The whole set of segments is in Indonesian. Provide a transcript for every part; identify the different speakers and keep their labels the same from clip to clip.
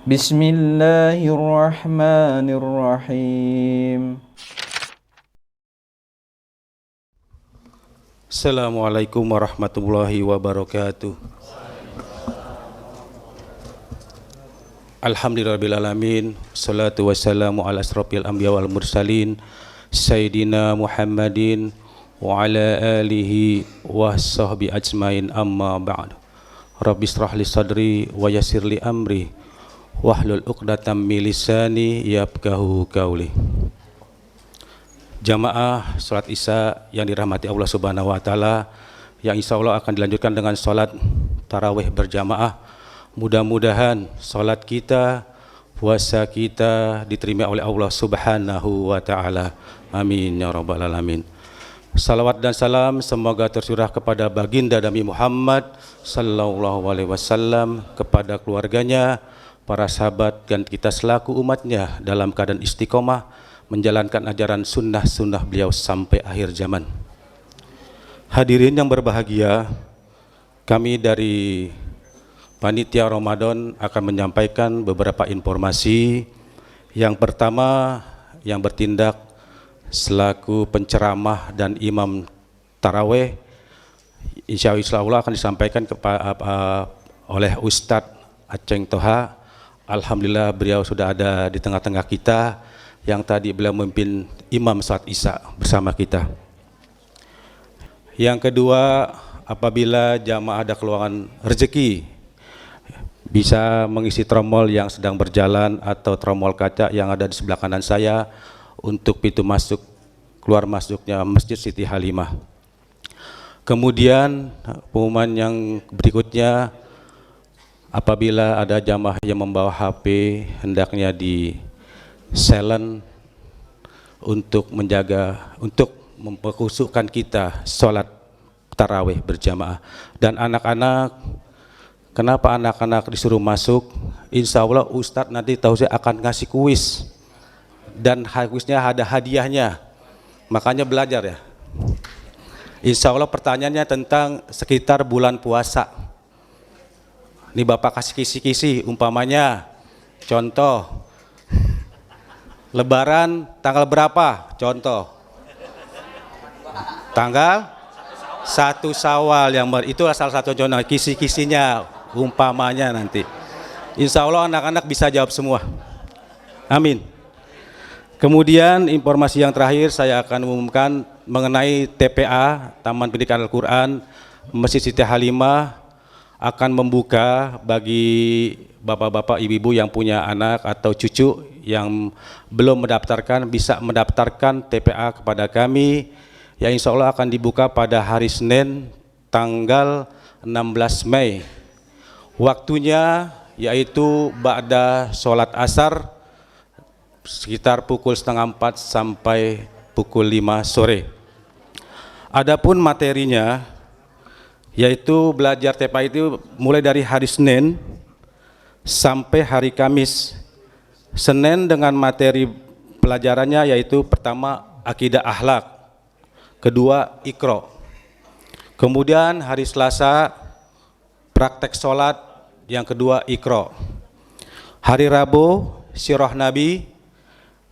Speaker 1: Bismillahirrahmanirrahim.
Speaker 2: Assalamualaikum warahmatullahi wabarakatuh. Alhamdulillahirrahmanirrahim. Salatu wassalamu ala asrafil anbiya wal mursalin Sayyidina Muhammadin wa ala alihi wa sahbi ajmain, amma ba'd. Rabbi israh li sadri wa yassir li amri wahlul uqdatam min lisani yafqahu qauli. Jamaah salat Isya yang dirahmati Allah Subhanahu wa taala, yang insyaallah akan dilanjutkan dengan salat tarawih berjamaah. Mudah-mudahan salat kita, puasa kita diterima oleh Allah Subhanahu wa taala. Amin ya rabbal alamin. Salawat dan salam semoga tercurah kepada baginda Nabi Muhammad sallallahu alaihi wasallam, kepada keluarganya, para sahabat, dan kita selaku umatnya dalam keadaan istiqomah menjalankan ajaran sunnah-sunnah beliau sampai akhir zaman. Hadirin yang berbahagia, kami dari Panitia Ramadan akan menyampaikan beberapa informasi. Yang pertama, yang bertindak selaku penceramah dan imam taraweh, insya Allah akan disampaikan oleh Ustadz Aceng Toha. Alhamdulillah beliau sudah ada di tengah-tengah kita, yang tadi beliau memimpin imam salat Isya bersama kita. Yang kedua, apabila jamaah ada keluangan rezeki, bisa mengisi tromol yang sedang berjalan atau tromol kaca yang ada di sebelah kanan saya untuk pintu masuk keluar masuknya Masjid Siti Halimah. Kemudian pengumuman yang berikutnya, apabila ada jamaah yang membawa HP hendaknya di silent untuk menjaga, untuk memperkusukkan kita sholat tarawih berjamaah. Dan anak-anak, kenapa anak-anak disuruh masuk? Insya Allah Ustadz nanti tahu saya akan ngasih kuis, dan kuisnya ada hadiahnya, makanya belajar ya. Insya Allah pertanyaannya tentang sekitar bulan puasa. Ini Bapak kasih kisi-kisi, umpamanya contoh Lebaran tanggal berapa? Contoh tanggal 1 Syawal, yang itulah salah satu contoh kisi-kisinya, umpamanya nanti. Insya Allah anak-anak bisa jawab semua. Amin. Kemudian informasi yang terakhir saya akan umumkan mengenai TPA, Taman Pendidikan Al-Quran Masjid Siti Halimah, akan membuka bagi bapak-bapak, ibu-ibu yang punya anak atau cucu yang belum mendaftarkan, bisa mendaftarkan TPA kepada kami, yang insya Allah akan dibuka pada hari Senin tanggal 16 Mei. Waktunya yaitu ba'da sholat asar sekitar pukul 3:30 sampai pukul 5 sore. Adapun materinya yaitu belajar TPA itu mulai dari hari Senin sampai hari Kamis. Senin dengan materi pelajarannya yaitu pertama akidah akhlak, kedua Iqra. Kemudian hari Selasa praktek sholat, yang kedua Iqra. Hari Rabu sirah Nabi,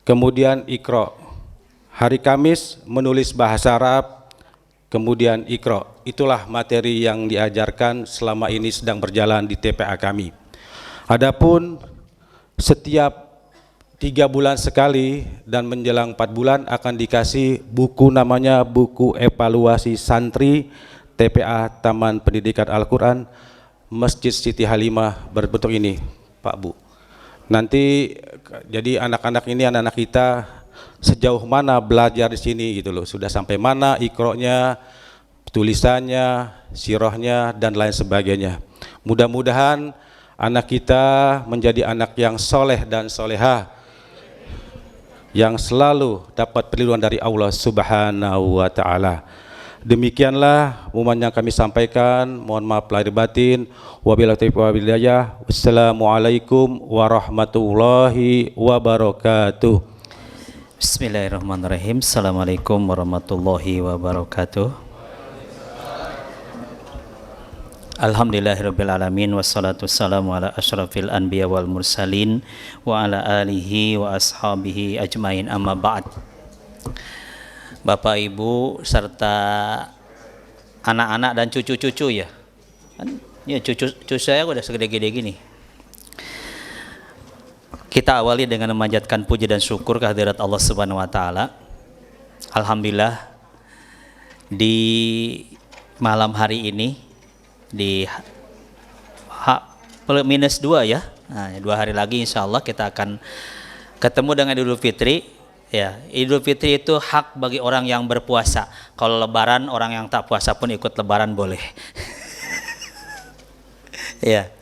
Speaker 2: kemudian Iqra. Hari Kamis menulis bahasa Arab, kemudian Iqra. Itulah materi yang diajarkan selama ini sedang berjalan di TPA kami. Adapun setiap 3 bulan sekali dan menjelang 4 bulan akan dikasih buku, namanya buku evaluasi santri TPA Taman Pendidikan Al-Quran Masjid Siti Halimah, berbentuk ini Pak Bu. Nanti jadi anak-anak ini, anak-anak kita sejauh mana belajar di sini gitu loh, sudah sampai mana Iqra-nya, tulisannya, sirahnya, dan lain sebagainya. Mudah-mudahan anak kita menjadi anak yang soleh dan solehah, yang selalu dapat perlindungan dari Allah Subhanahu wa taala. Demikianlah pengumuman yang kami sampaikan. Mohon maaf lahir batin. Wabillahi taufiq wal hidayah. Wassalamualaikum warahmatullahi wabarakatuh.
Speaker 3: Bismillahirrahmanirrahim. Assalamualaikum warahmatullahi wabarakatuh.
Speaker 1: Alhamdulillahirabbil alamin wassalatu wassalamu ala asyrafil anbiya wal mursalin wa ala alihi wa ashabihi ajmain, amma ba'd. Bapak Ibu serta anak-anak dan cucu-cucu ya. Ya cucu saya udah segede-gede gini. Kita awali dengan memanjatkan puji dan syukur kehadirat Allah Subhanahu wa taala. Alhamdulillah di malam hari ini di -2 ya. Nah, 2 hari lagi insya Allah kita akan ketemu dengan Idul Fitri. Ya, Idul Fitri itu hak bagi orang yang berpuasa. Kalau Lebaran orang yang tak puasa pun ikut Lebaran boleh. Ya.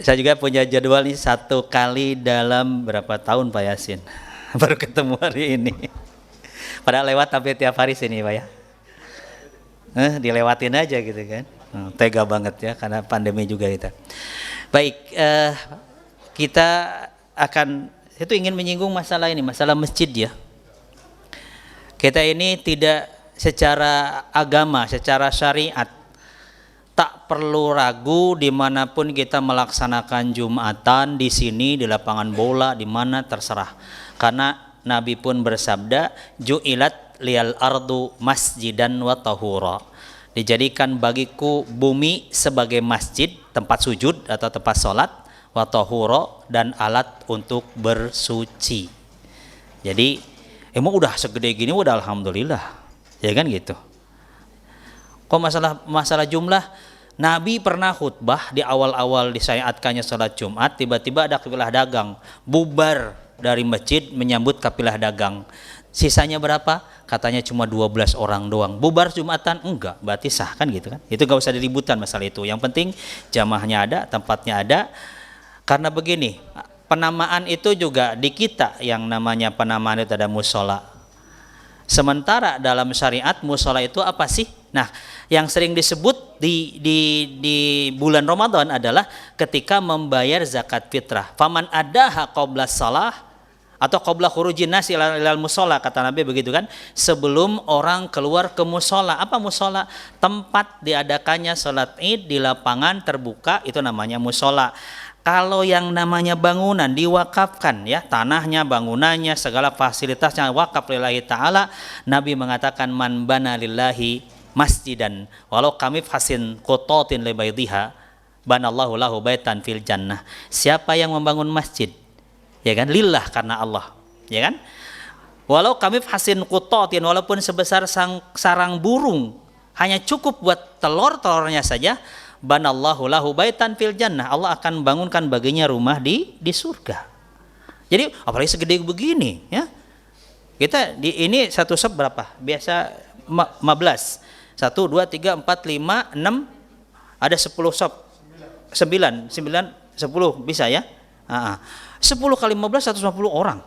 Speaker 1: Saya juga punya jadwal ini 1 kali dalam berapa tahun Pak Yasin. Baru ketemu hari ini. Padahal lewat tapi tiap hari sini Pak ya. Dilewatin aja gitu kan. Tega banget ya karena pandemi juga kita. Baik, kita akan ingin menyinggung masalah ini, masalah masjid ya. Kita ini tidak secara agama, secara syariat tak perlu ragu dimanapun kita melaksanakan Jumatan, di sini, di lapangan bola, di mana terserah. Karena Nabi pun bersabda, ju'ilat liyal ardu masjidan wa tahura. Dijadikan bagiku bumi sebagai masjid, tempat sujud atau tempat sholat, wa tahura, dan alat untuk bersuci. Jadi emang udah segede gini udah alhamdulillah. Ya kan gitu. Kok masalah jumlah, Nabi pernah khutbah di awal-awal disyariatkannya sholat Jumat, tiba-tiba ada kafilah dagang bubar dari masjid menyambut kafilah dagang. Sisanya berapa? Katanya cuma 12 orang doang. Bubar Jumatan? Enggak, berarti sah kan gitu kan. Itu gak usah diributan masalah itu. Yang penting jamaahnya ada, tempatnya ada. Karena begini, penamaan itu juga di kita yang namanya penamaan itu ada musola. Sementara dalam syariat musola itu apa sih? Nah, yang sering disebut di bulan Ramadan adalah ketika membayar zakat fitrah. Faman adaha qabla shalah atau qabla khurujin nasi ilal musola, kata Nabi begitu kan, sebelum orang keluar ke musola. Apa musola? Tempat diadakannya sholat id di lapangan terbuka, itu namanya musola. Kalau yang namanya bangunan diwakafkan ya, tanahnya, bangunannya, segala fasilitasnya wakaf lillahi ta'ala, Nabi mengatakan man bana lillahi masjidan walau kami fasin qutotin li baidhiha banallahu lahu baitan fil jannah. Siapa yang membangun masjid, ya kan, lillah, karena Allah, ya kan, walau kami hasin qutotin, walaupun sebesar sarang burung, hanya cukup buat telurnya saja, banallahu lahu baitan fil jannah, Allah akan bangunkan baginya rumah di surga. Jadi apalagi segede begini ya. Kita di ini satu sub berapa? Biasa 15. 1 2 3 4 5 6, ada 10 sub. 9 10 bisa ya? 10 kali 15 150 orang.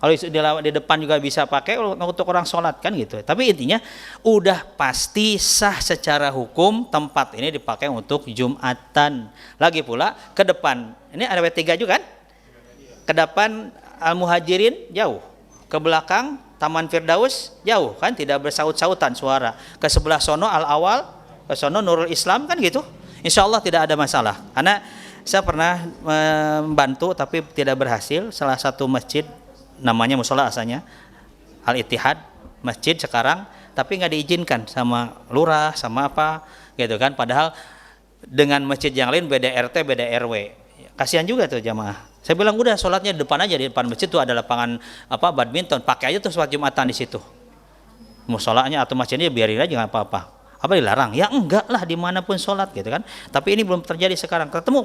Speaker 1: Kalau di depan juga bisa pakai untuk orang sholat kan gitu. Tapi intinya udah pasti sah secara hukum tempat ini dipakai untuk Jumatan. Lagi pula ke depan, ini ada W3 juga kan? Ke depan Al-Muhajirin jauh, ke belakang Taman Firdaus jauh kan, tidak bersaut-sautan suara. Ke sebelah sono Al-Awal, ke sono Nurul Islam kan gitu. Insya Allah tidak ada masalah. Karena saya pernah membantu tapi tidak berhasil salah satu masjid, namanya musola asalnya Al-Ittihad masjid sekarang, tapi nggak diizinkan sama lurah sama apa gitu kan, padahal dengan masjid yang lain beda RT beda RW. Kasihan juga tuh jamaah. Saya bilang udah sholatnya di depan aja, di depan masjid tuh ada lapangan badminton, pakai aja tuh sholat Jumatan di situ. Musolanya atau masjidnya biarin aja nggak apa-apa. Apa dilarang? Ya enggak lah, dimanapun sholat gitu kan. Tapi ini belum terjadi sekarang. Ketemu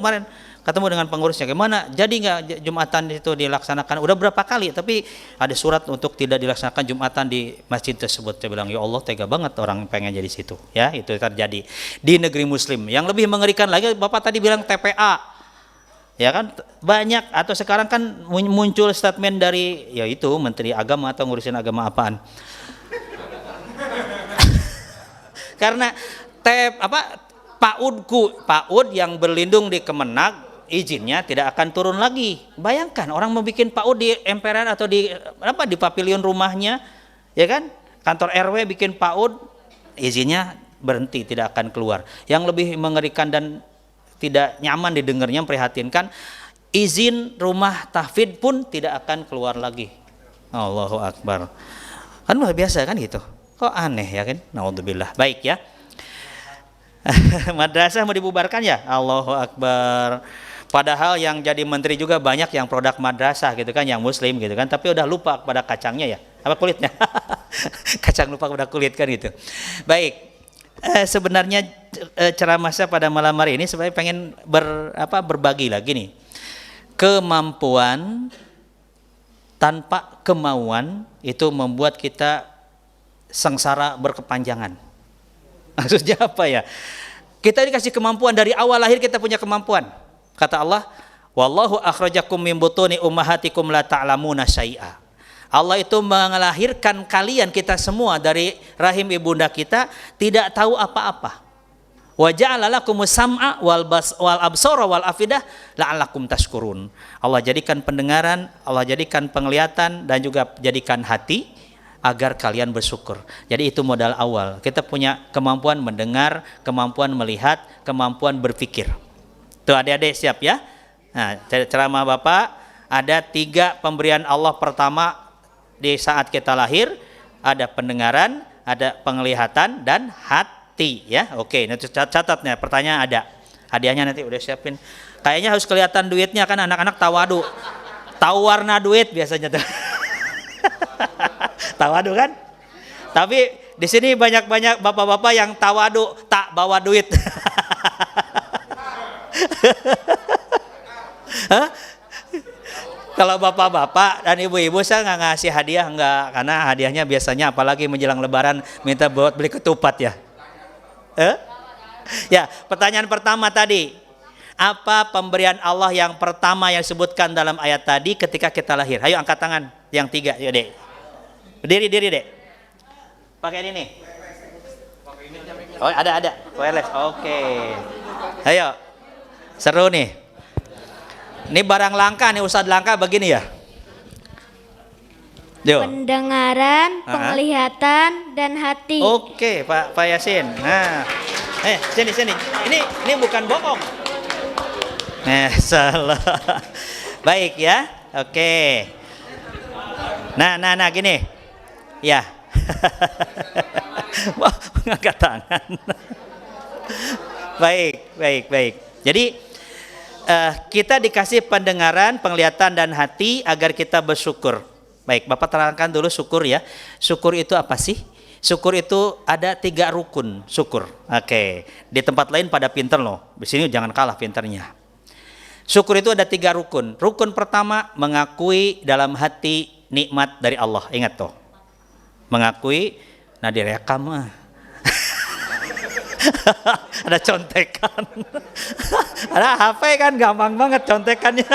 Speaker 1: dengan pengurusnya, gimana? Jadi nggak Jumatan itu dilaksanakan? Udah berapa kali, tapi ada surat untuk tidak dilaksanakan Jumatan di masjid tersebut. Saya bilang ya Allah, tega banget orang pengen jadi situ. Ya itu terjadi di negeri Muslim. Yang lebih mengerikan lagi, Bapak tadi bilang TPA. Ya kan banyak, atau sekarang kan muncul statement dari ya itu Menteri Agama atau ngurusin agama apaan. Karena PAUD yang berlindung di Kemenag izinnya tidak akan turun lagi. Bayangkan orang mau bikin PAUD di emperan atau di pavilion rumahnya, ya kan? Kantor RW bikin PAUD, izinnya berhenti, tidak akan keluar. Yang lebih mengerikan dan tidak nyaman didengarnya, memprihatinkan, izin rumah tahfidz pun tidak akan keluar lagi. Allahu Akbar. Kan luar biasa kan gitu. Kok aneh ya kan? Naudzubillah. Baik ya. Madrasah mau dibubarkan ya? Allahu Akbar. Padahal yang jadi menteri juga banyak yang produk madrasah gitu kan, yang muslim gitu kan, tapi udah lupa pada kacangnya ya, apa kulitnya. Kacang lupa pada kulit kan gitu. Baik, sebenarnya ceramah saya pada malam hari ini sebenarnya pengen berbagi lagi nih. Kemampuan tanpa kemauan itu membuat kita sengsara berkepanjangan. Maksudnya apa ya? Kita dikasih kemampuan dari awal lahir, kita punya kemampuan. Kata Allah, wallahu akhrajakum min butuni ummahatikum la ta'lamuna syai'a. Allah itu melahirkan kalian, kita semua dari rahim ibunda kita, tidak tahu apa-apa. Wa ja'ala lakumus sam'a wal absara wal afidah la'allakum tashkurun. Allah jadikan pendengaran, Allah jadikan penglihatan, dan juga jadikan hati agar kalian bersyukur. Jadi itu modal awal. Kita punya kemampuan mendengar, kemampuan melihat, kemampuan berpikir. Tuh adik-adik siap ya. Nah, ceramah Bapak ada 3 pemberian Allah pertama di saat kita lahir. Ada pendengaran, ada penglihatan, dan hati ya. Oke, nanti catatnya, pertanyaan ada. Hadiahnya nanti udah siapin. Kayaknya harus kelihatan duitnya kan, anak-anak tawadu. Tahu warna duit biasanya tuh. Tawadu kan? Tapi di sini banyak-banyak bapak-bapak yang tawadu, tak bawa duit. Kalau bapak-bapak dan ibu-ibu saya nggak ngasih hadiah, nggak, karena hadiahnya biasanya apalagi menjelang lebaran minta buat beli ketupat ya. Ya, pertanyaan pertama tadi, apa pemberian Allah yang pertama yang disebutkan dalam ayat tadi ketika kita lahir? Ayo angkat tangan yang 3, yuk dek. Berdiri dek. Pakai ini nih. Oh ada wireless. Oke. Ayo. Seru nih. Ini barang langka nih, Ustadz langka begini ya. Yo.
Speaker 3: Pendengaran, penglihatan, dan hati.
Speaker 1: Oke, Pak Yasin. Nah, sini. Ini bukan bohong. Salah. Baik ya. Oke. Nah, gini. Ya. Wah, mengangkat tangan. Baik. Jadi kita dikasih pendengaran, penglihatan, dan hati agar kita bersyukur. Baik, Bapak terangkan dulu syukur ya. Syukur itu apa sih? Syukur itu ada 3 rukun syukur. Oke, di tempat lain pada pinter loh. Di sini jangan kalah pinternya. Syukur itu ada 3 rukun. Rukun pertama, mengakui dalam hati nikmat dari Allah. Ingat tuh. Mengakui, nah direkam mah. Ada contekan. Ada HP kan gampang banget contekannya.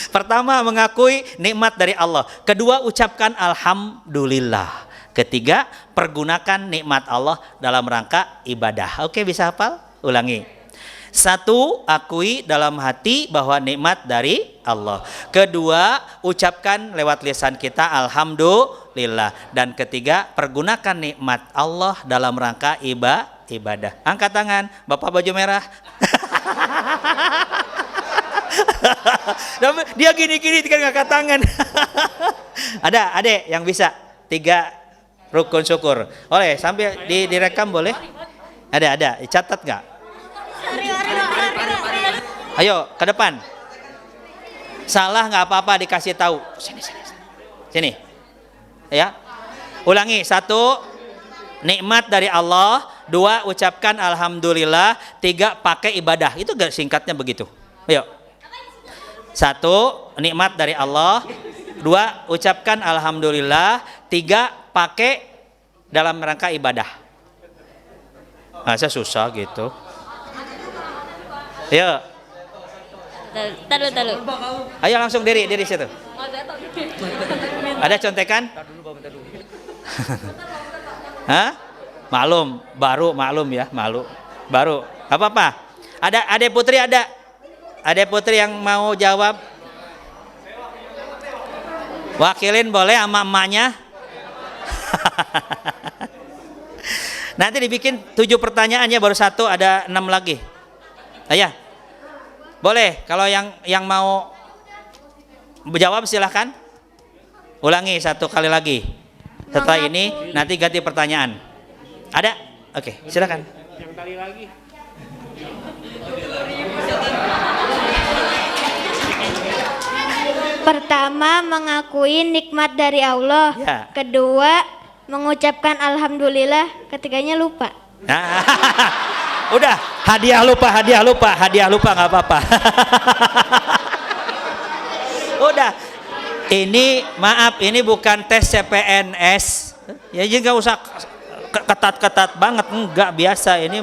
Speaker 1: Pertama, mengakui nikmat dari Allah. Kedua, ucapkan alhamdulillah. Ketiga, pergunakan nikmat Allah dalam rangka ibadah. Oke, bisa hafal? Ulangi. 1, akui dalam hati bahwa nikmat dari Allah. Kedua, ucapkan lewat lisan kita alhamdulillah. Dan ketiga, pergunakan nikmat Allah dalam rangka ibadah. Angkat tangan, Bapak baju merah. Dia gini-gini kan ngangkat tangan. Ada adek yang bisa 3 rukun syukur. Boleh sambil direkam boleh? Ada, dicatat nggak? Ayo ke depan. Salah nggak apa-apa, dikasih tahu. Sini. Ya. Ulangi. 1, nikmat dari Allah. 2, ucapkan alhamdulillah. 3, pakai ibadah. Itu gak singkatnya begitu. Ayo. 1, nikmat dari Allah. 2, ucapkan alhamdulillah. 3, pakai dalam rangka ibadah. Masa susah gitu. Ayo.
Speaker 3: Taruh.
Speaker 1: Ayo langsung diri situ. Ada contekan? Hah? Maklum ya, baru. Apa? Ada Adek Putri ada? Adek Putri yang mau jawab? Wakilin boleh sama emaknya? Nanti dibikin 7 pertanyaannya baru 1, ada 6 lagi. Ayah, boleh kalau yang mau jawab silahkan. Ulangi 1 kali lagi. Setelah ini nanti ganti pertanyaan. Ada? Oke, silakan.
Speaker 4: Yang kali lagi.
Speaker 3: Pertama, mengakui nikmat dari Allah.
Speaker 1: Ya.
Speaker 3: Kedua, mengucapkan alhamdulillah. Ketiganya lupa.
Speaker 1: Nah, udah, hadiah lupa nggak apa-apa. Udah, ini maaf, ini bukan tes CPNS. Ya jadi nggak usah ketat-ketat banget, enggak biasa ini.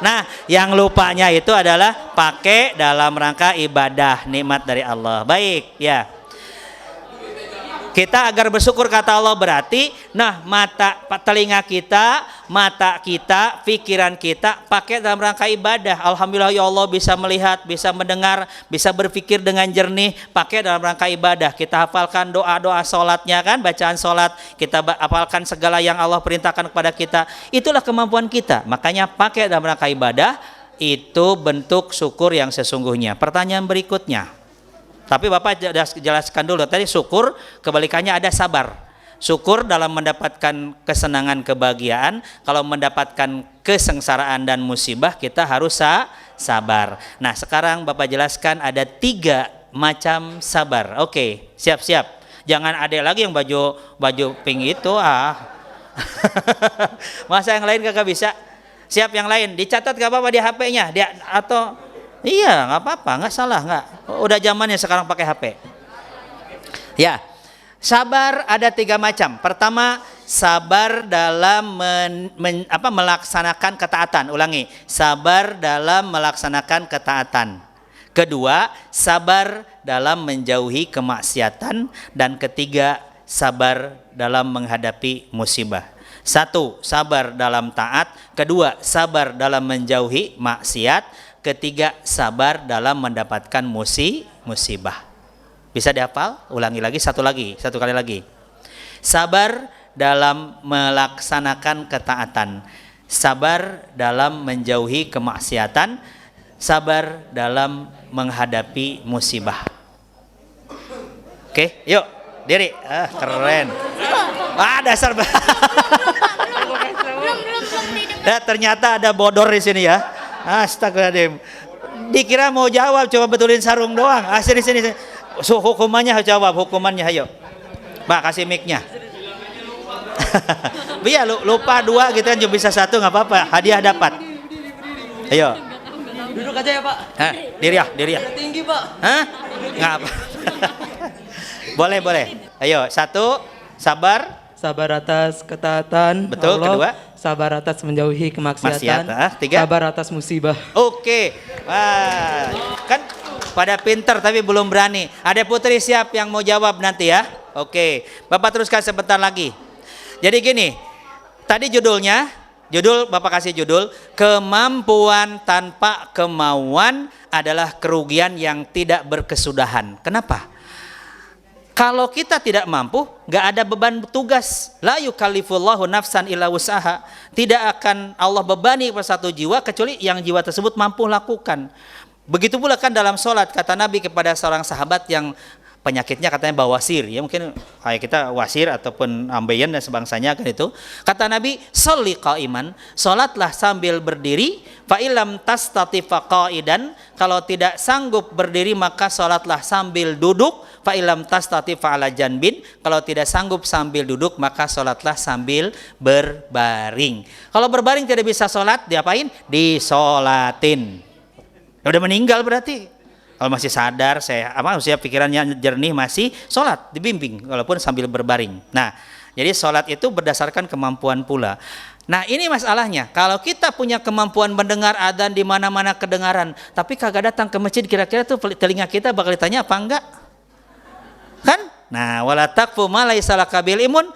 Speaker 1: Nah, yang lupanya itu adalah pakai dalam rangka ibadah nikmat dari Allah. Baik, ya. Kita agar bersyukur kata Allah berarti, nah telinga kita, mata kita, pikiran kita pakai dalam rangka ibadah. Alhamdulillah ya Allah bisa melihat, bisa mendengar, bisa berpikir dengan jernih, pakai dalam rangka ibadah. Kita hafalkan doa-doa sholatnya kan, bacaan sholat, kita hafalkan segala yang Allah perintahkan kepada kita. Itulah kemampuan kita, makanya pakai dalam rangka ibadah, itu bentuk syukur yang sesungguhnya. Pertanyaan berikutnya. Tapi Bapak jelaskan dulu, tadi syukur kebalikannya ada sabar. Syukur dalam mendapatkan kesenangan, kebahagiaan. Kalau mendapatkan kesengsaraan dan musibah kita harus sabar. Nah sekarang Bapak jelaskan ada 3 macam sabar. Oke, siap-siap. Jangan ada lagi yang baju pink itu Masa yang lain kagak bisa? Siap yang lain, dicatat gak apa-apa di HP-nya atau iya, nggak apa-apa, nggak salah, nggak. Udah zamannya sekarang pakai HP. Ya, sabar ada 3 macam. Pertama, sabar dalam melaksanakan ketaatan. Ulangi, sabar dalam melaksanakan ketaatan. Kedua, sabar dalam menjauhi kemaksiatan. Dan ketiga, sabar dalam menghadapi musibah. 1, sabar dalam taat. Kedua, sabar dalam menjauhi maksiat. Ketiga, sabar dalam mendapatkan musibah. Bisa dihafal? Ulangi lagi, satu kali lagi. Sabar dalam melaksanakan ketaatan, sabar dalam menjauhi kemaksiatan, sabar dalam menghadapi musibah. Oke, yuk, diri. Keren. Dasar. Ya, ternyata ada bodor di sini ya. Astagfirullahaladzim. Dikira mau jawab, coba betulin sarung doang. Sini. Hukumannya jawab, hukumannya ayo. Mbak kasih mic-nya. Biar lupa 2 gitu kan, bisa 1 nggak apa-apa, hadiah dapat. Ayo.
Speaker 4: Duduk aja ya Pak.
Speaker 1: Diri ya.
Speaker 4: Tinggi Pak.
Speaker 1: Nggak apa. Boleh. Ayo, 1, sabar.
Speaker 4: Sabar atas ketaatan.
Speaker 1: Betul.
Speaker 4: Allah.
Speaker 1: Kedua,
Speaker 4: sabar atas menjauhi kemaksiatan.
Speaker 1: 3,
Speaker 4: sabar atas musibah.
Speaker 1: Oke. Wah, kan pada pinter tapi belum berani. Ada putri siap yang mau jawab nanti ya. Oke, Bapak teruskan sebentar lagi. Jadi gini, tadi judul Bapak kasih judul, kemampuan tanpa kemauan adalah kerugian yang tidak berkesudahan. Kenapa? Kalau kita tidak mampu, gak ada beban tugas. La yukallifullahu nafsan illa wus'aha. Tidak akan Allah bebani kepada satu jiwa kecuali yang jiwa tersebut mampu lakukan. Begitu pula kan dalam sholat, kata Nabi kepada seorang sahabat yang penyakitnya katanya bawasir, ya mungkin kayak kita wasir ataupun ambeien dan sebangsanya kan itu. Kata Nabi, sholli qa'iman, sholatlah sambil berdiri, fa illam tastati faqa'idan, kalau tidak sanggup berdiri maka sholatlah sambil duduk, fa illam tastati fa'ala janbin, kalau tidak sanggup sambil duduk maka sholatlah sambil berbaring. Kalau berbaring tidak bisa sholat, diapain? Disolatin. Udah meninggal berarti. Kalau masih sadar, usia pikirannya jernih masih sholat, dibimbing walaupun sambil berbaring. Nah, jadi sholat itu berdasarkan kemampuan pula. Nah, ini masalahnya. Kalau kita punya kemampuan mendengar adzan di mana-mana kedengaran, tapi kagak datang ke masjid, kira-kira tuh telinga kita bakal ditanya apa enggak? Kan? Nah, wala taqfu ma laisa laka bil ilmun,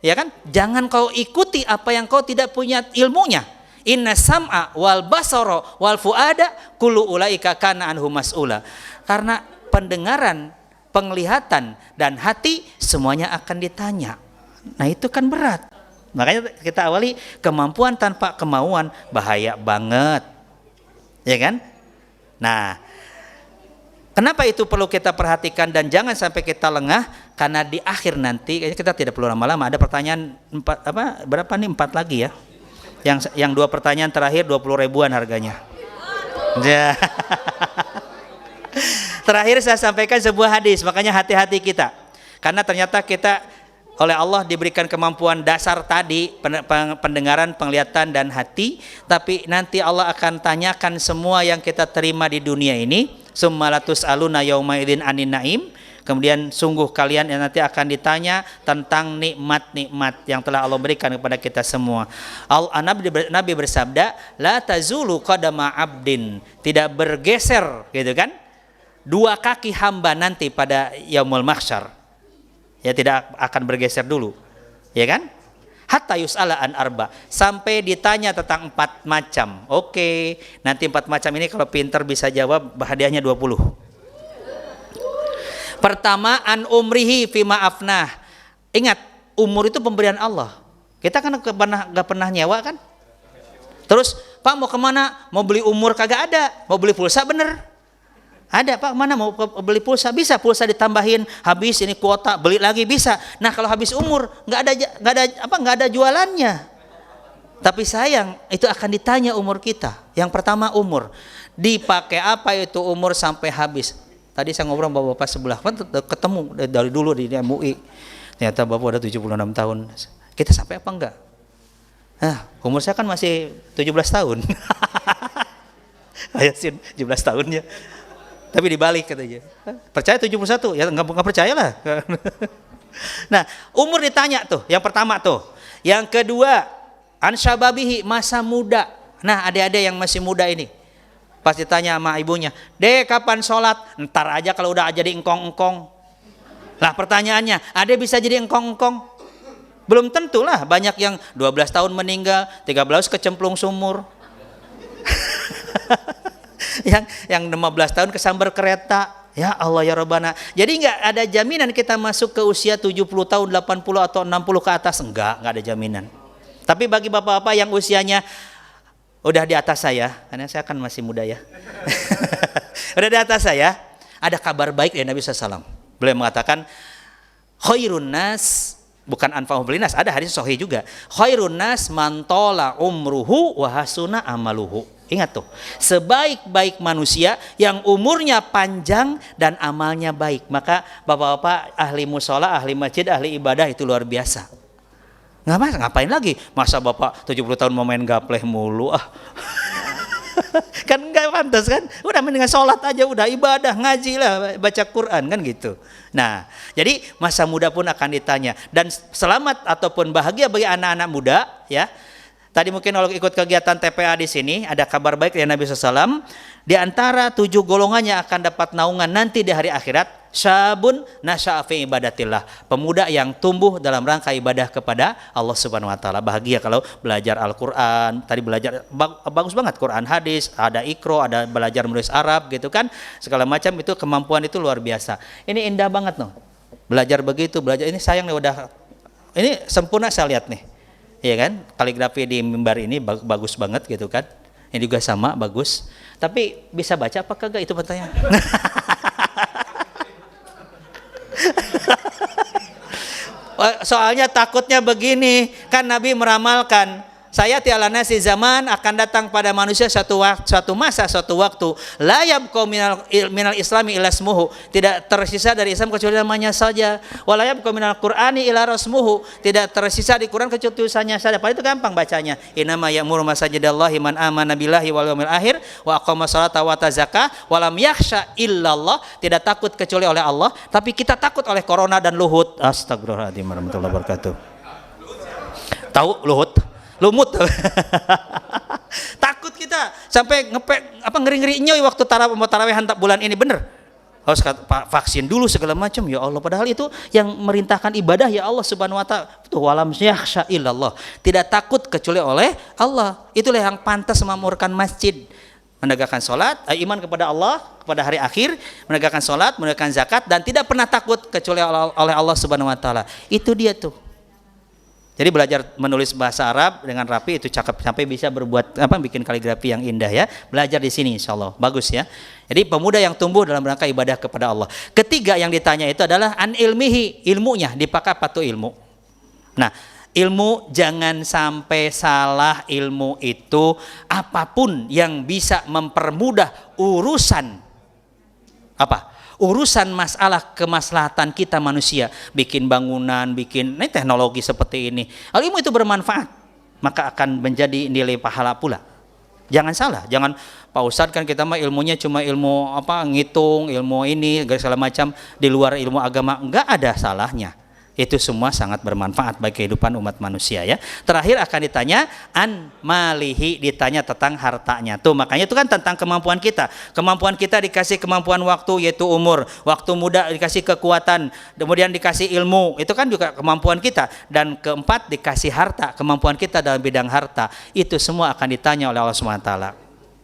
Speaker 1: ya kan? Jangan kau ikuti apa yang kau tidak punya ilmunya. Inna sam'a wal basara wal fuada kullu ulaika kana anhu mas'ula. Karena pendengaran, penglihatan dan hati semuanya akan ditanya. Nah, itu kan berat. Makanya kita awali kemampuan tanpa kemauan bahaya banget. Ya kan? Nah, kenapa itu perlu kita perhatikan dan jangan sampai kita lengah, karena di akhir nanti kita tidak perlu lama-lama. Ada pertanyaan berapa nih? 4 lagi ya. Yang 2 pertanyaan terakhir 20 ribuan harganya. Ya. Terakhir saya sampaikan sebuah hadis, makanya hati-hati kita. Karena ternyata kita oleh Allah diberikan kemampuan dasar tadi, pendengaran, penglihatan dan hati, tapi nanti Allah akan tanyakan semua yang kita terima di dunia ini, summalatus aluna yauma idzin anin naim. Kemudian sungguh kalian yang nanti akan ditanya tentang nikmat-nikmat yang telah Allah berikan kepada kita semua. Nabi bersabda, la tazulu qadama abdin, tidak bergeser gitu kan, 2 kaki hamba nanti pada yaumul mahsyar. Ya, tidak akan bergeser dulu, ya kan? Hatta yus'ala an arba, sampai ditanya tentang 4 macam. Oke, nanti 4 macam ini kalau pinter bisa jawab hadiahnya 20. Pertama, an umrihi fima afnah. Ingat, umur itu pemberian Allah. Kita kan gak pernah nyewa kan? Terus, Pak mau kemana? Mau beli umur kagak ada, mau beli pulsa bener. Ada, Pak, mana mau beli pulsa? Bisa, pulsa ditambahin, habis ini kuota, beli lagi bisa. Nah, kalau habis umur nggak ada jualannya. Tapi sayang, itu akan ditanya umur kita. Yang pertama umur. Dipakai apa itu umur sampai habis? Tadi saya ngobrol sama bapak sebelah, kan ketemu dari dulu di MUI. Ternyata bapak ada 76 tahun. Kita sampai apa enggak? Nah, umur saya kan masih 17 tahun. Ayasin 17 tahunnya. Tapi dibalik katanya. Percaya 71? Ya enggak percaya lah. Nah, umur ditanya tuh, yang pertama tuh. Yang kedua, ansyababihi, masa muda. Nah, adik-adik yang masih muda ini, pas ditanya sama ibunya, "Dek, kapan sholat?" "Ntar aja kalau udah jadi engkong-engkong." Lah pertanyaannya, adik bisa jadi engkong-engkong? Belum tentu lah, banyak yang 12 tahun meninggal, 13 kecemplung sumur. yang 15 tahun kesambar kereta. Ya Allah ya Rabbana. Jadi enggak ada jaminan kita masuk ke usia 70 tahun, 80 atau 60 ke atas, enggak ada jaminan. Tapi bagi bapak-bapak yang usianya udah di atas saya, karena saya kan masih muda ya. Udah di atas saya, ada kabar baik dari Nabi SAW. Beliau mengatakan, khairun nas, bukan anfa'uhum linnas, ada hadis sahih juga. Khairun nas man tola umruhu wa hasuna amaluhu. Ingat tuh, sebaik-baik manusia yang umurnya panjang dan amalnya baik. Maka bapak-bapak ahli musola, ahli masjid, ahli ibadah itu luar biasa. Ngapain lagi? Masa bapak 70 tahun mau main gapleh mulu? Kan nggak pantas kan? Udah mendingan sholat aja, udah ibadah, ngaji lah, baca Quran kan gitu. Nah, jadi masa muda pun akan ditanya. Dan selamat ataupun bahagia bagi anak-anak muda ya. Tadi mungkin kalau ikut kegiatan TPA di sini ada kabar baik dari Nabi SAW. Di antara 7 golongan yang akan dapat naungan nanti di hari akhirat, syabun nasya'a fi ibadatillah, pemuda yang tumbuh dalam rangka ibadah kepada Allah Subhanahu wa taala. Bahagia kalau belajar Al-Qur'an, tadi belajar bagus banget Quran hadis, ada Iqra, ada belajar menulis Arab gitu kan. Segala macam itu kemampuan itu luar biasa. Ini indah banget noh. Belajar begitu, belajar ini sayang nih udah ini sempurna saya lihat nih. Iya kan? Kaligrafi di mimbar ini bagus banget gitu kan. Ini juga sama bagus. Tapi bisa baca apa kagak itu pertanyaan. Soalnya takutnya begini, kan Nabi meramalkan, saya tialana si zaman akan datang pada manusia suatu waktu la yabqa minal islami illa ismuhu, tidak tersisa dari Islam kecuali namanya saja, wa la yabqa minal qur'ani illa rasmuhu, tidak tersisa di Quran kecuali tulisannya saja. Padahal itu gampang bacanya, innama ya'muru masajidallahi man amana billahi wal yawmil akhir wa aqama sholata wa zakah wa lam yakhsha illallah, tidak takut kecuali oleh Allah. Tapi kita takut oleh corona dan Luhut. Astagfirullahaladzim warahmatullahi wabarakatuh. Tahu Luhut? Lumut. Takut kita sampai ngeri-ngeri nyoy waktu tarawehan bulan ini, bener. Harus vaksin dulu segala macam, ya Allah, padahal itu yang merintahkan ibadah ya Allah Subhanahu wa taala. Walam yakhsha illallah, tidak takut kecuali oleh Allah. Itulah yang pantas memamurkan masjid, menegakkan salat, iman kepada Allah, kepada hari akhir, menegakkan salat, menegakkan zakat, dan tidak pernah takut kecuali oleh Allah Subhanahu wa taala. Itu dia tuh. Jadi belajar menulis bahasa Arab dengan rapi itu cakep, sampai bisa berbuat bikin kaligrafi yang indah ya. Belajar di sini insyaallah. Bagus ya. Jadi pemuda yang tumbuh dalam rangka ibadah kepada Allah. Ketiga yang ditanya itu adalah an ilmihi, ilmunya dipakai apa tuh ilmu. Nah, ilmu jangan sampai salah. Ilmu itu apapun yang bisa mempermudah urusan urusan masalah kemaslahatan kita manusia, bikin bangunan, bikin teknologi seperti ini. Kalau ilmu itu bermanfaat, maka akan menjadi nilai pahala pula. Jangan salah, jangan Pak Ustadz kan kita mah ilmunya cuma ilmu ngitung, ilmu ini segala macam di luar ilmu agama, enggak ada salahnya. Itu semua sangat bermanfaat bagi kehidupan umat manusia ya. Terakhir akan ditanya an malihi, ditanya tentang hartanya. Tuh makanya itu kan tentang kemampuan kita. Kemampuan kita dikasih kemampuan waktu yaitu umur, waktu muda dikasih kekuatan, kemudian dikasih ilmu, itu kan juga kemampuan kita. Dan keempat dikasih harta, kemampuan kita dalam bidang harta. Itu semua akan ditanya oleh Allah SWT.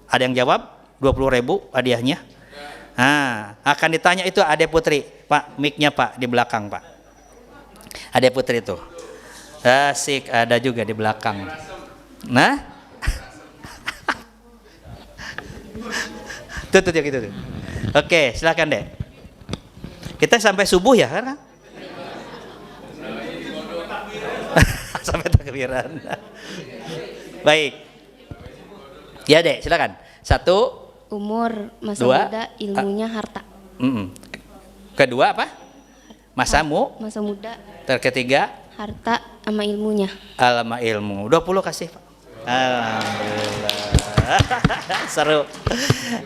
Speaker 1: Ada yang jawab? 20.000 hadiahnya. Nah, akan ditanya itu Ade Putri. Pak, mic-nya Pak di belakang Pak. Ada Putri tuh, asik, ada juga di belakang. Nah, tuh gitu. Oke, silakan deh. Kita sampai subuh ya kan? Sampai takbiran. Baik. Ya deh, silakan. 1.
Speaker 3: Umur, masa
Speaker 1: 2.
Speaker 3: muda, ilmunya, harta.
Speaker 1: Kedua apa? Masa
Speaker 3: muda,
Speaker 1: Ketiga
Speaker 3: harta sama ilmunya.
Speaker 1: Alama ilmu. 20 kasih Pak. Alhamdulillah. Seru.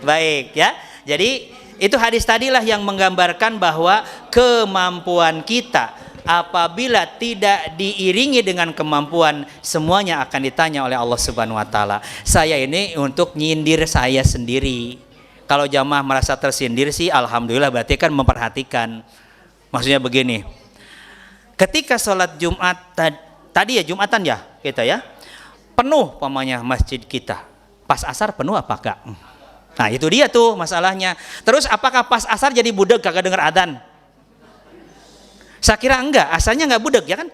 Speaker 1: Baik ya. Jadi itu hadis tadilah yang menggambarkan bahwa kemampuan kita apabila tidak diiringi dengan kemampuan, semuanya akan ditanya oleh Allah Subhanahu wa taala. Saya ini untuk nyindir saya sendiri. Kalau jamaah merasa tersindir sih alhamdulillah, berarti kan memperhatikan. Maksudnya begini. Ketika sholat Jumat tadi ya, Jumatan ya kita ya, penuh pamanya masjid kita. Pas asar penuh apa enggak? Nah itu dia tuh masalahnya. Terus apakah pas asar jadi budeg kagak dengar adzan? Saya kira enggak, asalnya enggak budeg ya kan?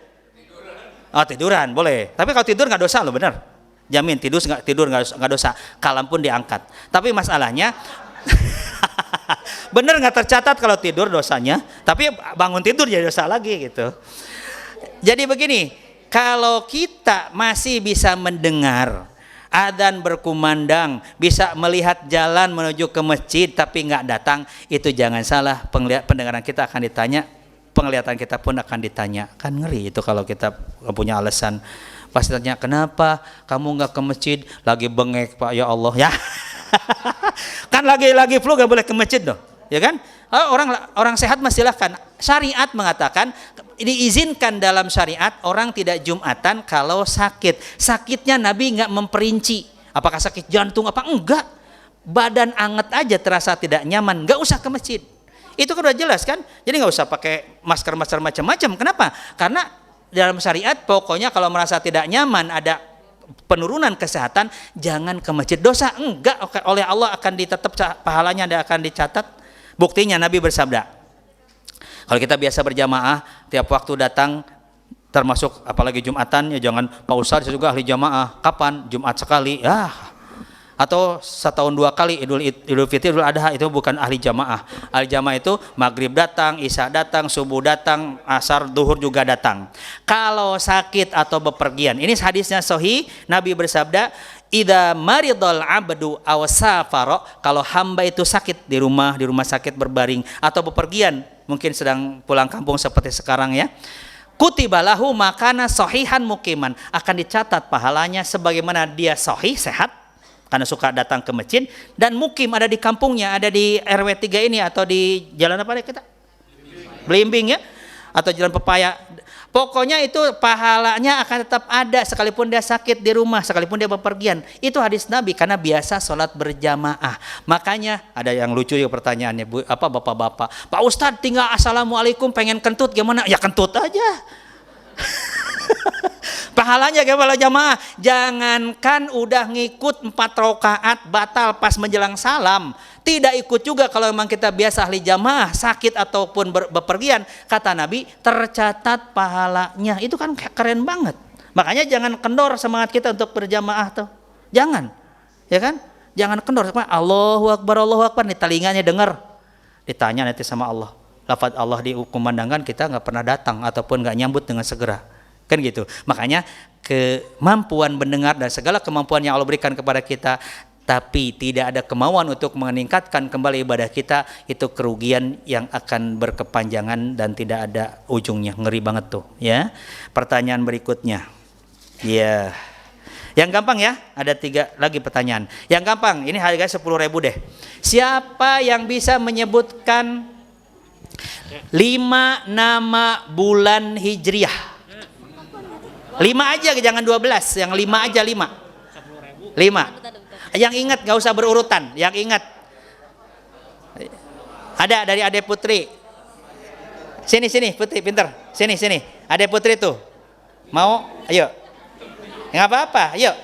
Speaker 1: Oh tiduran boleh. Tapi kalau tidur enggak dosa loh, benar. Jamin tidur enggak dosa. Kalam pun diangkat. Tapi masalahnya bener nggak tercatat kalau tidur dosanya, tapi bangun tidur jadi dosa lagi gitu. Jadi begini, kalau kita masih bisa mendengar adzan berkumandang, bisa melihat jalan menuju ke masjid tapi nggak datang, itu jangan salah, pendengaran kita akan ditanya, penglihatan kita pun akan ditanya. Kan ngeri itu kalau kita punya alasan. Pasti tanya, kenapa kamu nggak ke masjid? Lagi bengek Pak, ya Allah ya. Kan lagi flu gak boleh ke masjid dong, ya kan? Orang sehat mah silahkan. Syariat mengatakan diizinkan dalam syariat orang tidak Jumatan kalau sakit. Sakitnya Nabi nggak memperinci. Apakah sakit jantung apa enggak? Badan anget aja terasa tidak nyaman, nggak usah ke masjid. Itu kan udah jelas kan? Jadi nggak usah pakai masker macam-macam. Kenapa? Karena dalam syariat pokoknya kalau merasa tidak nyaman, ada penurunan kesehatan, jangan ke masjid. Dosa enggak, oleh Allah akan ditetap pahalanya, akan dicatat. Buktinya Nabi bersabda, kalau kita biasa berjamaah tiap waktu datang, termasuk apalagi Jumatan ya, jangan Pak Ustadz juga ahli jamaah. Kapan? Jumat sekali ya, atau setahun 2 kali, Idul Fitri, Idul Adha, itu bukan ahli jamaah. Ahli jamaah itu maghrib datang, isya datang, subuh datang, asar, duhur juga datang. Kalau sakit atau bepergian, ini hadisnya sahih, Nabi bersabda, idza maridul abdu aw safara, kalau hamba itu sakit di rumah sakit berbaring atau bepergian, mungkin sedang pulang kampung seperti sekarang ya, kutiba lahu makana sahihan muqiman, akan dicatat pahalanya sebagaimana dia sahih sehat karena suka datang ke masjid, dan mukim ada di kampungnya, ada di RW 3 ini atau di jalan apa kita? Belimbing ya, atau jalan Pepaya. Pokoknya itu pahalanya akan tetap ada sekalipun dia sakit di rumah, sekalipun dia bepergian. Itu hadis Nabi karena biasa sholat berjamaah. Makanya ada yang lucu ya pertanyaannya, bapak-bapak, Pak Ustadz tinggal assalamualaikum pengen kentut gimana? Ya kentut aja. Pahalanya gimana jamaah? Jangankan udah ngikut 4 rakaat batal pas menjelang salam, tidak ikut juga kalau memang kita biasa ahli jamaah, sakit ataupun bepergian, kata Nabi tercatat pahalanya. Itu kan keren banget. Makanya jangan kendor semangat kita untuk berjamaah tuh. Jangan. Ya kan? Jangan kendor. Allahu Akbar nih telinganya dengar. Ditanya nanti sama Allah. Lafaz Allah dikumandangkan kita nggak pernah datang ataupun nggak nyambut dengan segera. Kan gitu. Makanya kemampuan mendengar dan segala kemampuan yang Allah berikan kepada kita, tapi tidak ada kemauan untuk meningkatkan kembali ibadah kita, itu kerugian yang akan berkepanjangan dan tidak ada ujungnya. Ngeri banget tuh ya. Pertanyaan berikutnya. Ya. Yang gampang ya, ada 3 lagi pertanyaan. Yang gampang, ini harganya 10.000 deh. Siapa yang bisa menyebutkan 5 nama bulan Hijriah? 5 aja, jangan 12, yang 5 aja 5. 5. Yang ingat gak usah berurutan, yang ingat. Ada dari Ade Putri. Sini Putri, pinter. Sini. Ade Putri tuh. Mau? Ayo. Nggak apa-apa, ayo.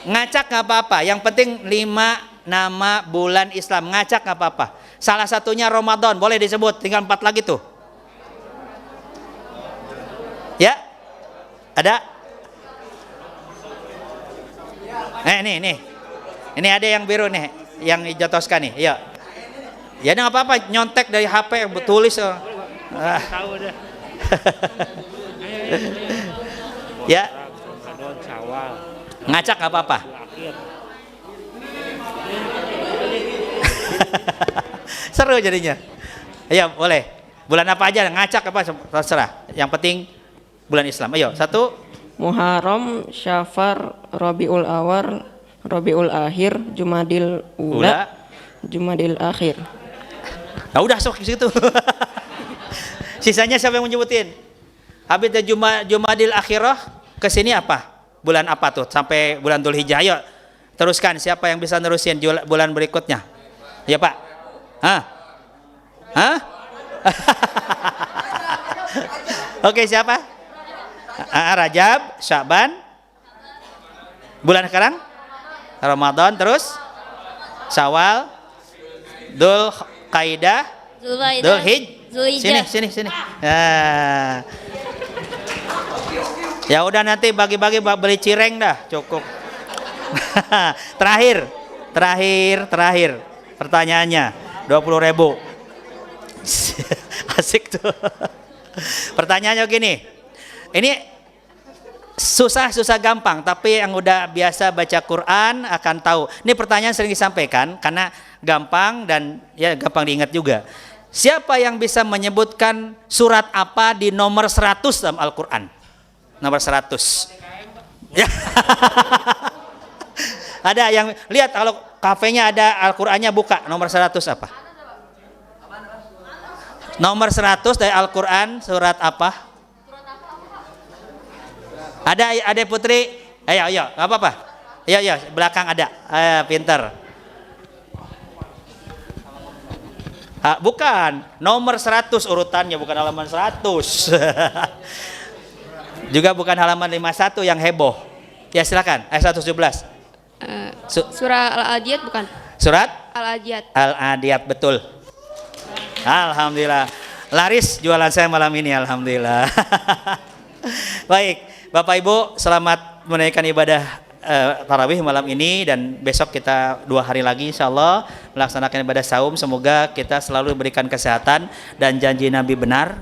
Speaker 1: Ngacak nggak apa-apa. Yang penting 5 nama bulan Islam. Ngacak nggak apa-apa. Salah satunya Ramadan, boleh disebut. Tinggal 4 lagi tuh. Ya? Ada? Nih. Ini ada yang biru nih, yang dijatoskan nih. Iya. Ya nggak apa-apa, nyontek dari HP tulis. Ya. Ngacak nggak apa-apa. Seru jadinya. Ayo boleh. Bulan apa aja, ngacak apa terserah. Yang penting bulan Islam. Ayo 1.
Speaker 5: Muharram, Syafar, Rabiul Awal, Rabiul Akhir, Jumadil Ula, Jumadil Akhir.
Speaker 1: Nah udah sok ke situ. Sisanya siapa yang menyebutin? Habis dari Jumadil Akhirah ke sini apa? Bulan apa tuh? Sampai bulan Dzulhijjah. Ayo teruskan, siapa yang bisa nerusin bulan berikutnya? Ya Pak. Hah? Oke, siapa? Rajab, Sya'ban. Bulan sekarang? Ramadan, terus Syawal, Dzulqa'dah, Dzulhijjah. Sini. Nah. Ya udah nanti bagi-bagi beli cireng dah, cukup. Terakhir. Pertanyaannya 20.000. Asik tuh. Pertanyaannya gini. Ini susah gampang, tapi yang udah biasa baca Quran akan tahu. Ini pertanyaan sering disampaikan karena gampang dan ya gampang diingat juga. Siapa yang bisa menyebutkan surat apa di nomor 100 dalam Al-Quran? Nomor 100. Ya. Ada yang lihat kalau kafenya ada Al-Qur'annya, buka nomor 100 apa? Nomor 100 dari Al-Qur'an surat apa? Ada Putri? Ayo, enggak apa-apa. Ayo, belakang ada. Pinter. Bukan, nomor 100 urutannya, bukan halaman 100. Juga bukan halaman 51 yang heboh. Ya silakan, 117.
Speaker 6: Surah Al-Adiyat bukan?
Speaker 1: Surat? Al-Adiyat, betul. Alhamdulillah. Laris jualan saya malam ini, alhamdulillah. Baik, Bapak Ibu, selamat menunaikan ibadah tarawih malam ini, dan besok kita 2 hari lagi insyaallah melaksanakan ibadah saum. Semoga kita selalu diberikan kesehatan dan janji Nabi benar.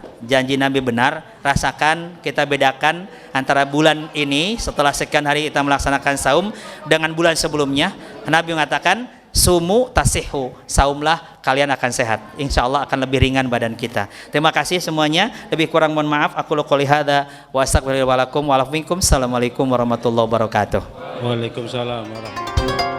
Speaker 1: Rasakan, kita bedakan antara bulan ini setelah sekian hari kita melaksanakan saum dengan bulan sebelumnya. Nabi mengatakan sumu tasihu, saumlah kalian akan sehat, insyaallah akan lebih ringan badan kita. Terima kasih semuanya, lebih kurang mohon maaf. Aku qouli hadza wa astaghfirullaha wa lakum wa lakum. Assalamualaikum warahmatullahi wabarakatuh.
Speaker 2: Waalaikumsalam warahmatullahi wabarakatuh.